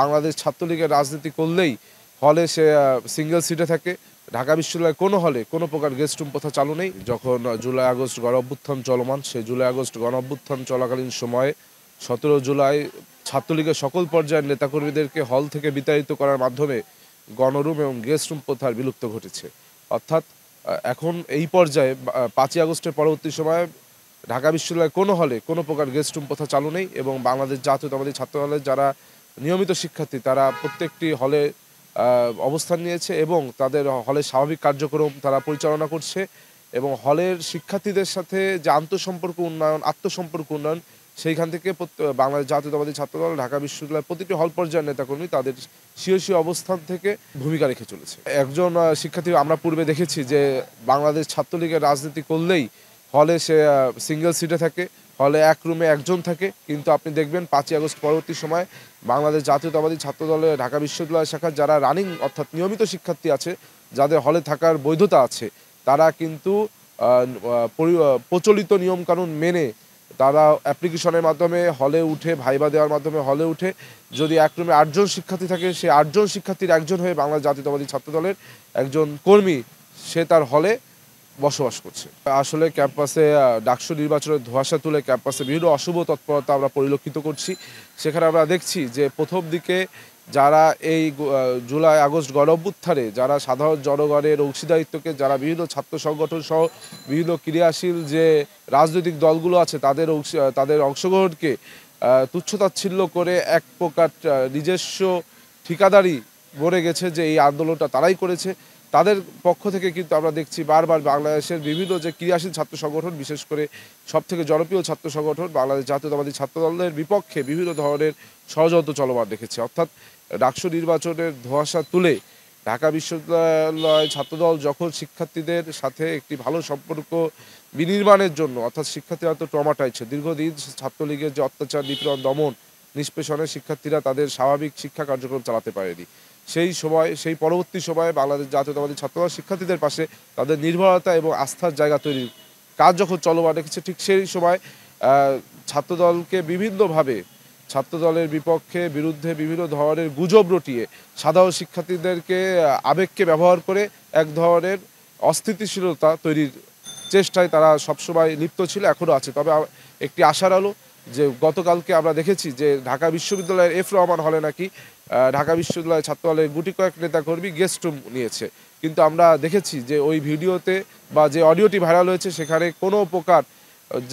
বাংলাদেশ ছাত্রলীগের রাজনীতি করলেই হলে সে সিঙ্গেল সিটে থাকে। ঢাকা বিশ্ববিদ্যালয়ের কোনো হলে কোনো প্রকার গেস্ট রুম প্রথা চালু নেই। যখন জুলাই আগস্ট গণ অভ্যুত্থান চলমান, সেই জুলাই আগস্ট গণ অভ্যুত্থান চলাকালীন সময়ে 17 জুলাই ছাত্রলীগের সকল পর্যায়ের নেতাকর্মীদেরকে হল থেকে বিতাড়িত করার মাধ্যমে গণরুম এবং গেস্ট রুম প্রথার বিলুপ্ত ঘটেছে। অর্থাৎ এখন এই পর্যায়ে 5ই আগস্টের পরবর্তী সময়ে ঢাকা বিশ্ববিদ্যালয়ের কোনো হলে কোনো প্রকার গেস্ট রুম প্রথা চালু নেই এবং বাংলাদেশ জাতীয়তাবাদী ছাত্র দলের যারা নিয়মিত শিক্ষার্থী তারা প্রত্যেকটি হলে অবস্থান নিয়েছে এবং তাদের হলের স্বাভাবিক কার্যক্রম তারা পরিচালনা করছে এবং হলের শিক্ষার্থীদের সাথে যে আন্তঃসম্পর্ক উন্নয়ন, আত্মসম্পর্ক উন্নয়ন, সেইখান থেকে বাংলাদেশ জাতীয়তাবাদী ছাত্রদল ঢাকা বিশ্ববিদ্যালয়ের প্রতিটি হল পর্যায়ের নেতাকর্মী তাদের স্বীয় অবস্থান থেকে ভূমিকা রেখে চলেছে। একজন শিক্ষার্থী আমরা পূর্বে দেখেছি যে বাংলাদেশ ছাত্রলীগের রাজনীতি করলেই হলে সে সিঙ্গেল সিটে থাকে, হলে এক রুমে একজন থাকে। কিন্তু আপনি দেখবেন 5ই আগস্ট পরবর্তী সময় বাংলাদেশ জাতীয়তাবাদী ছাত্রদলের ঢাকা বিশ্ববিদ্যালয় শাখার যারা রানিং অর্থাৎ নিয়মিত শিক্ষার্থী আছে, যাদের হলে থাকার বৈধতা আছে, তারা কিন্তু প্রচলিত নিয়মকানুন মেনে তারা অ্যাপ্লিকেশনের মাধ্যমে হলে উঠে, ভাইবা দেওয়ার মাধ্যমে হলে উঠে, যদি এক রুমে 8 জন শিক্ষার্থী থাকে সেই 8 জন শিক্ষার্থীর একজন হয়ে বাংলাদেশ জাতীয়তাবাদী ছাত্রদলের একজন কর্মী সে তার হলে বসবাস করছে। আসলে ক্যাম্পাসে ডাকসু নির্বাচনের ধোঁয়াশা তুলে ক্যাম্পাসে বিভিন্ন অশুভ তৎপরতা আমরা পরিলক্ষিত করছি। সেখানে আমরা দেখছি যে প্রথম দিকে যারা এই জুলাই আগস্ট গণ অভ্যুত্থানে যারা সাধারণ জনগণের অংশীদারিত্বকে যারা বিভিন্ন ছাত্র সংগঠন সহ বিভিন্ন ক্রিয়াশীল যে রাজনৈতিক দলগুলো আছে তাদের অংশগ্রহণকে তুচ্ছতাচ্ছিল্য করে এক প্রকার নিজস্ব ঠিকাদারি গড়ে গেছে যে এই আন্দোলনটা তারাই করেছে, তাদের পক্ষ থেকে কিন্তু আমরা দেখছি বারবার বাংলাদেশের বিভিন্ন যে ক্রিয়াশীল ছাত্র সংগঠন, বিশেষ করে সবথেকে জনপ্রিয় ছাত্র সংগঠন বাংলাদেশ জাতীয়তাবাদী ছাত্রদলের বিপক্ষে বিভিন্ন ধরনের ষড়যন্ত্র চলমান রেখেছে। অর্থাৎ ডাকসু নির্বাচনের ধোঁয়াশা তুলে ঢাকা বিশ্ববিদ্যালয় ছাত্রদল যখন শিক্ষার্থীদের সাথে একটি ভালো সম্পর্ক বিনির্মাণের জন্য, অর্থাৎ শিক্ষার্থীরা তো ট্রমাটাইছে, দীর্ঘদিন ছাত্রলীগের যে অত্যাচার, নিপীড়ন, দমন, নিষ্পেষণে শিক্ষার্থীরা তাদের স্বাভাবিক শিক্ষা কার্যক্রম চালাতে পারেনি। সেই পরবর্তী সময়ে বাংলাদেশ জাতীয়তাবাদী ছাত্রদল শিক্ষার্থীদের পাশে তাদের নির্ভরতা এবং আস্থার জায়গা তৈরির কাজ যখন চলমান রেখেছে, ঠিক সেই সময় ছাত্রদলকে বিভিন্নভাবে ছাত্রদলের বিরুদ্ধে বিভিন্ন ধরনের গুজব রটিয়ে সাধারণ শিক্ষার্থীদেরকে আবেগকে ব্যবহার করে এক ধরনের অস্থিতিশীলতা তৈরির চেষ্টায় তারা সবসময় লিপ্ত ছিল, এখনও আছে। তবে একটি আশার আলো যে গতকালকে আমরা দেখেছি যে ঢাকা বিশ্ববিদ্যালয়ের এফ রহমান হলে নাকি ঢাকা বিশ্ববিদ্যালয়ের ছাত্রদলের গুটি কয়েক নেতাকর্মী গেস্ট রুম নিয়েছে। কিন্তু আমরা দেখেছি যে ওই ভিডিওতে বা যে অডিওটি ভাইরাল হয়েছে সেখানে কোনো প্রকার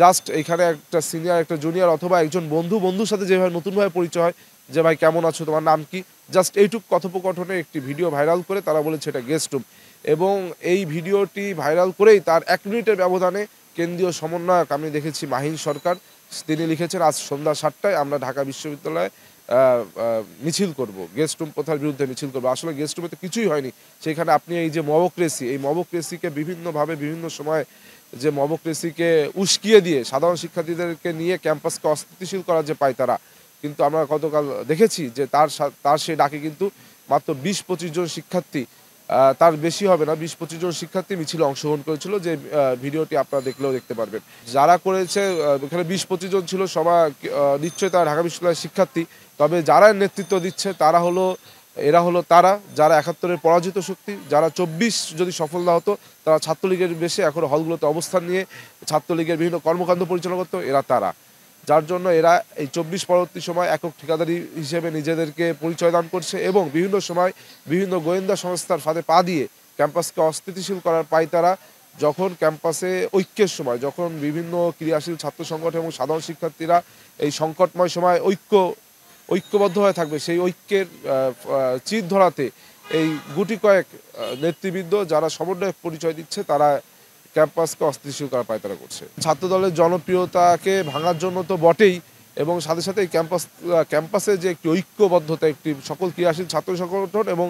জাস্ট এখানে একটা সিনিয়র একটা জুনিয়র অথবা একজন বন্ধুর সাথে যেভাবে নতুনভাবে পরিচয় হয় যে ভাই কেমন আছো, তোমার নাম কি, জাস্ট এইটুক কথোপকথনে একটি ভিডিও ভাইরাল করে তারা বলেছে এটা গেস্ট রুম। এবং এই ভিডিওটি ভাইরাল করেই তার 1 মিনিটের ব্যবধানে কেন্দ্রীয় সমন্বয়ক আমি দেখেছি মাহিন সরকার, তিনি লিখেছেন আজ সন্ধ্যা 7টায় আমরা ঢাকা বিশ্ববিদ্যালয়ে মিছিল করব, গেস্ট রুম প্রথার বিরুদ্ধে মিছিল করব। আসলে গেস্ট রুমে তো কিছুই হয়নি। সেখানে আপনি এই যে মবক্রেসি, এই মবক্রেসিকে বিভিন্নভাবে বিভিন্ন সময় যে মবক্রেসিকে উস্কিয়ে দিয়ে সাধারণ শিক্ষার্থীদেরকে নিয়ে ক্যাম্পাসকে অস্থিতিশীল করার যে পায় তারা, কিন্তু আমরা গতকাল দেখেছি যে তার সেই ডাকে কিন্তু মাত্র 20-25 জন শিক্ষার্থী, তার বেশি হবে না, 20-25 জন শিক্ষার্থী মিছিলে অংশগ্রহণ করেছিল, যে ভিডিওটি আপনারা দেখলেও দেখতে পারবেন। যারা করেছে এখানে 20-25 জন ছিল সবাই নিশ্চয়ই তারা ঢাকা বিশ্ববিদ্যালয়ের শিক্ষার্থী। তবে যারা নেতৃত্ব দিচ্ছে এরা হলো তারা যারা 71-এর পরাজিত শক্তি, যারা 24 যদি সফল না হতো তারা ছাত্রলীগের বেশে এখন হলগুলোতে অবস্থান নিয়ে ছাত্রলীগের বিভিন্ন কর্মকাণ্ড পরিচালনা করতো, এরা তারা, যার জন্য এরা এই 24 পরবর্তী সময় একক ঠিকাদারি হিসেবে নিজেদেরকে পরিচয় দান করছে এবং বিভিন্ন সময় বিভিন্ন গোয়েন্দা সংস্থার ফাঁদে পা দিয়ে ক্যাম্পাসকে অস্থিতিশীল করার পায় তারা। যখন ক্যাম্পাসে ঐক্যের সময়, যখন বিভিন্ন ক্রিয়াশীল ছাত্র সংগঠন এবং সাধারণ শিক্ষার্থীরা এই সংকটময় সময় ঐক্যবদ্ধ হয়ে থাকবে, সেই ঐক্যের চির ধরাতে এই গুটি কয়েক নেতৃবৃন্দ যারা সমন্বয়ক পরিচয় দিচ্ছে তারা ক্যাম্পাসকে অস্থিতিশীল করার পায়তারা করছে। ছাত্রদলের জনপ্রিয়তাকে ভাঙার জন্য তো বটেই, এবং সাথে সাথে ক্যাম্পাসে যে একটি ঐক্যবদ্ধতা, একটি সকল ক্রিয়াশীল ছাত্র সংগঠন এবং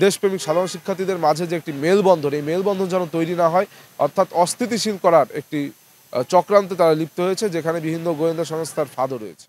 দেশপ্রেমিক সাধারণ শিক্ষার্থীদের মাঝে যে একটি মেলবন্ধন, এই মেলবন্ধন যেন তৈরি না হয়, অর্থাৎ অস্থিতিশীল করার একটি চক্রান্তে তারা লিপ্ত হয়েছে, যেখানে বিভিন্ন গোয়েন্দা সংস্থার ফাঁদও রয়েছে।